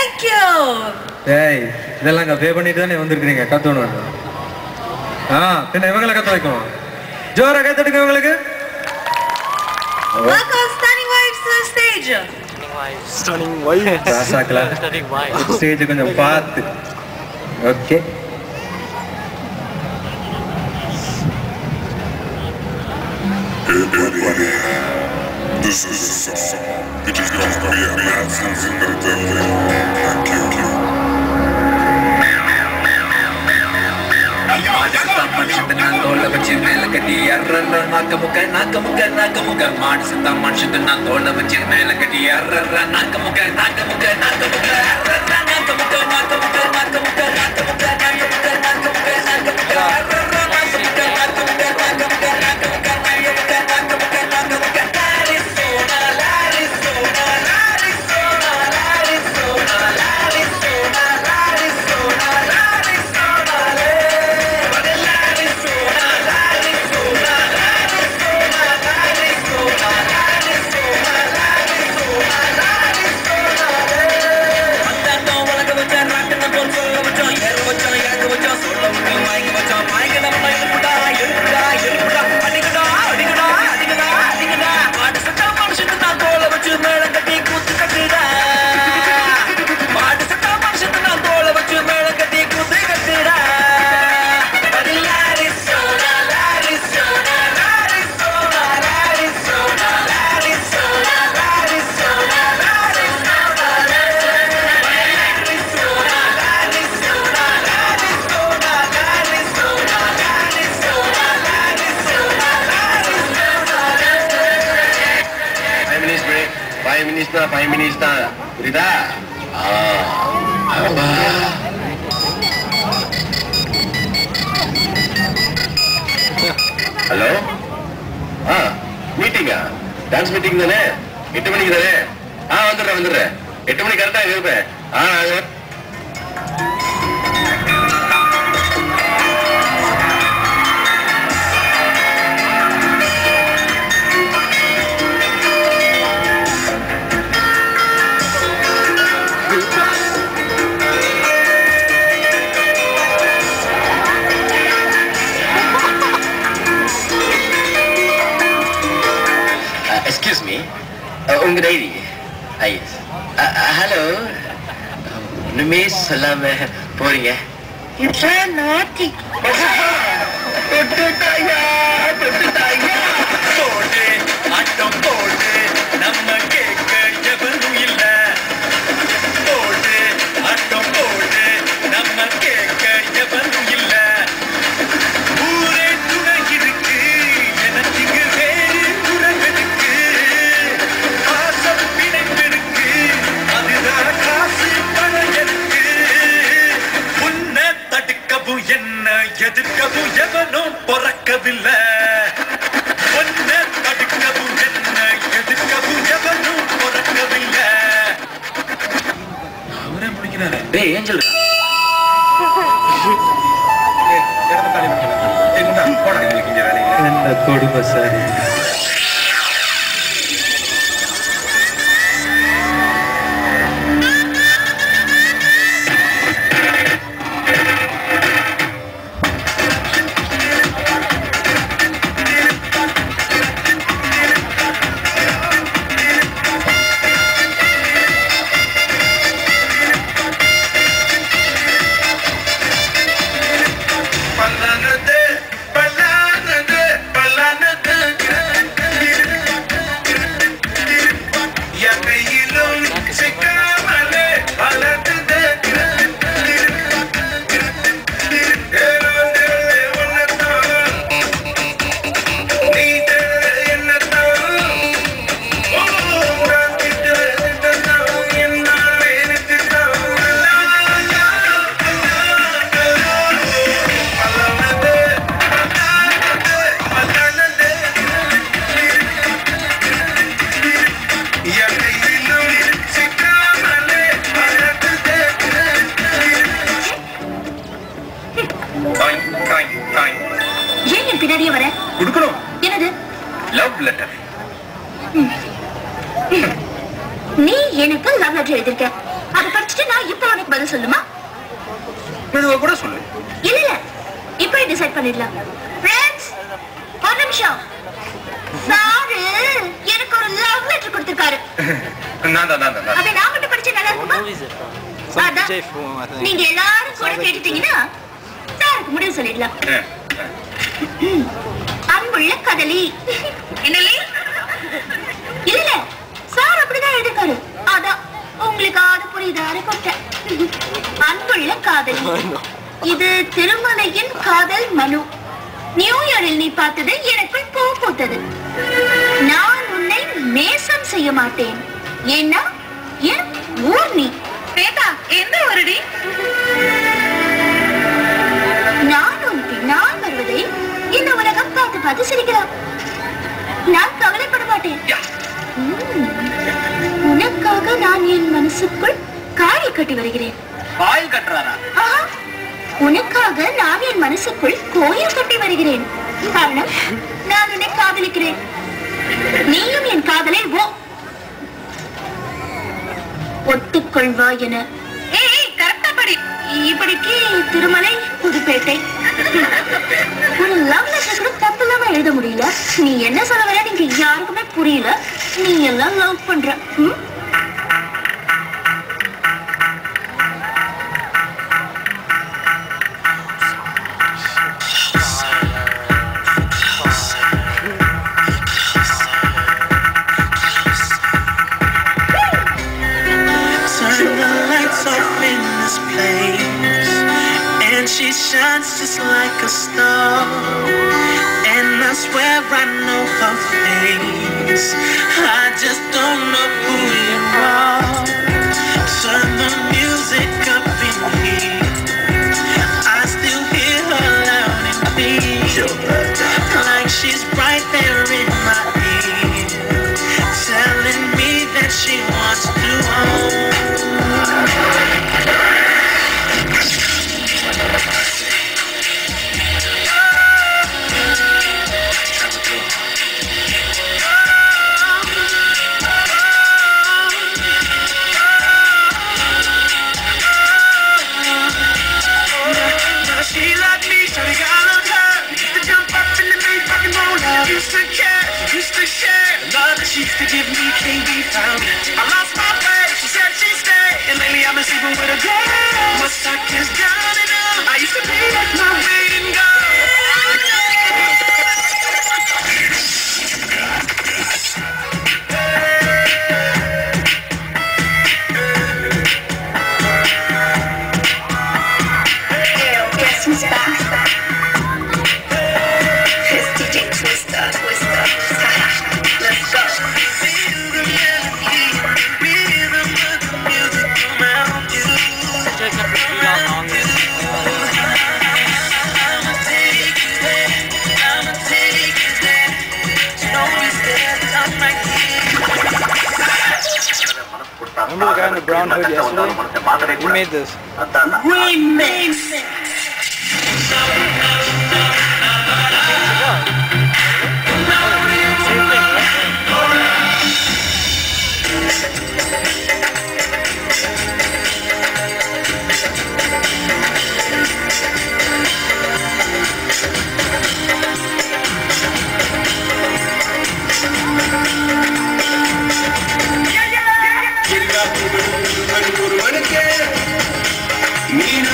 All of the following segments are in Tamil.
Thank you. ஏய் இதெல்லாம் பே பண்ணிட்டு தானே வந்திருக்கீங்க கத்தணும். பின்ன இவங்களை கத்த வைக்கும். ஜோரா கத்துடுங்க இவங்களுக்கு. Welcome Stunning Wives to the stage. Stunning wife. ராசாக்களா ஸ்டேஜ் கொஞ்சம் பார்த்து. Okay. This is a song. It is going to be a reactions in the devil. Thank you. Five minutes தான் புரியுதா? ஹலோ மீட்டிங்கா? டான்ஸ் மீட்டிங் தானே? 8 மணிக்கு தானே? வந்துடுறேன் 8 மணிக்கு கரெக்டா இருப்பேன். Excuse me. உங்க டைரி. Yes. Hello. ஒண்ணுமே சொல்லாம போறீங்க. You so naughty. தொட்டுட்டாயா. போடு ஆட்டம் போடு நம்ம கேட்க எவரும் இல்ல. போடு ஆட்டம் போடு நம்ம கேட்க எவரும் இல்ல. ஊரே துணை இருக்கு எனக்கு வேறு உறவெடுக்கு. பாசம் பிணைப்பெடுக்கு அதுதான் காசு பணம் இருக்கு. உன்னை தடுக்கவும் என்ன எதிர்க்கவும் எவனும் பொறக்கவில்லை. உன்னை தடுக்கவும் என்ன எதிர்க்கவும் எவனும் பொறக்கவில்லை. அவரே முடிக்கிறாரு. டேய் ஏஞ்சல் என்ன கொடுமை சார். பின்னாடியே வர குடுக்கணும். என்னது? Love letter. நீ எனக்கு லவ் லெட்டர் எழுதிருக்க. அதை படிச்சுட்டு நான் இப்ப உனக்கு பதில் சொல்லுமா? மெதுவா கூட சொல்லு. இல்ல இப்ப டிசைட் பண்ணிடலாம். ஃப்ரெண்ட்ஸ், ஒரு நிமிஷம். சாரு எனக்கு ஒரு லவ் லெட்டர் கொடுத்திருக்காரு. அதை நான் மட்டும் படிச்சா நல்லா இருக்குமா? நீங்க எல்லாரும் கூட கேட்டுட்டீங்கன்னா சாருக்கு முடிவு சொல்லிடலாம். அன்புள்ள காதலி. என்னலே? இல்ல சார் அப்படிதான் எழுதிருக்காரு. அதான் உங்களுக்கு அது புரியுதாரு கொட்டேன். அன்புள்ள காதலி, இது திருமலையின் காதல் மனு. நியூ இயரில் நீ பார்த்தது எனக்குள் பூ பூத்தது. நான் உன்னை நேசம் செய்ய மாட்டேன். ஏன்னா என் ஊர் நீ. பேதா, எந்த ஊரடி? நான் உன் பின்னால் வருவதை இந்த உலகம் பார்த்து பார்த்து சிரிக்கலாம். நான் கவலைப்பட மாட்டேன். உனக்காக நான் என் மனசுக்குள் காய் கட்டி வருகிறேன். காயில் கட்டுறாரா? உனக்காக நான் என் மனசுக்குள் கோயில் கட்டி வருகிறேன். காரணம், நான் உன்னை காதலிக்கிறேன். நீயும் என் காதலை ஒத்துக்கொள்வா என. இப்படிக்கு திருமலை, புதுப்பேட்டை. ஒரு லவ் லெட்டர் கூட தப்பு இல்லாம எழுத முடியல. நீ என்ன சொல்ல வர நீங்க யாருக்குமே புரியல. நீ எல்லாம் லவ் பண்ற. She shines just like a star, and I swear I know her face. I just don't know who you are. Turn the music up in here. I still hear her loud and clear, like she's right there in my ear, telling me that she wants to own. Used to give me can't be found. I lost my way, she said she'd stay, and lately I've been sleeping with a girl. My stock is down and up. I used to be my weight in gold. Guess who's back? It's DJ Twister. Let's go. Remember the guy in the brown hood yesterday? He made this. Remix. Nina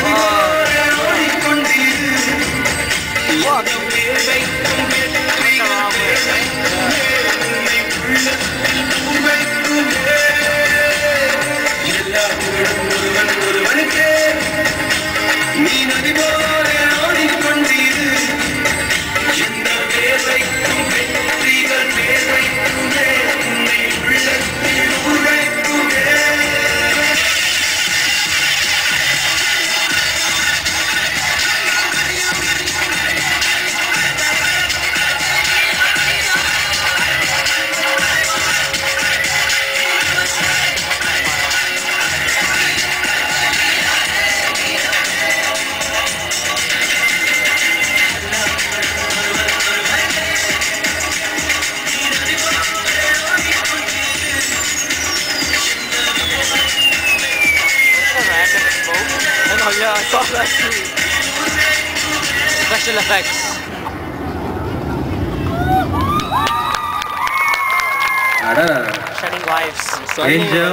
Oh yeah, I saw that too. Special effects. அடடா Shining Wives. Angel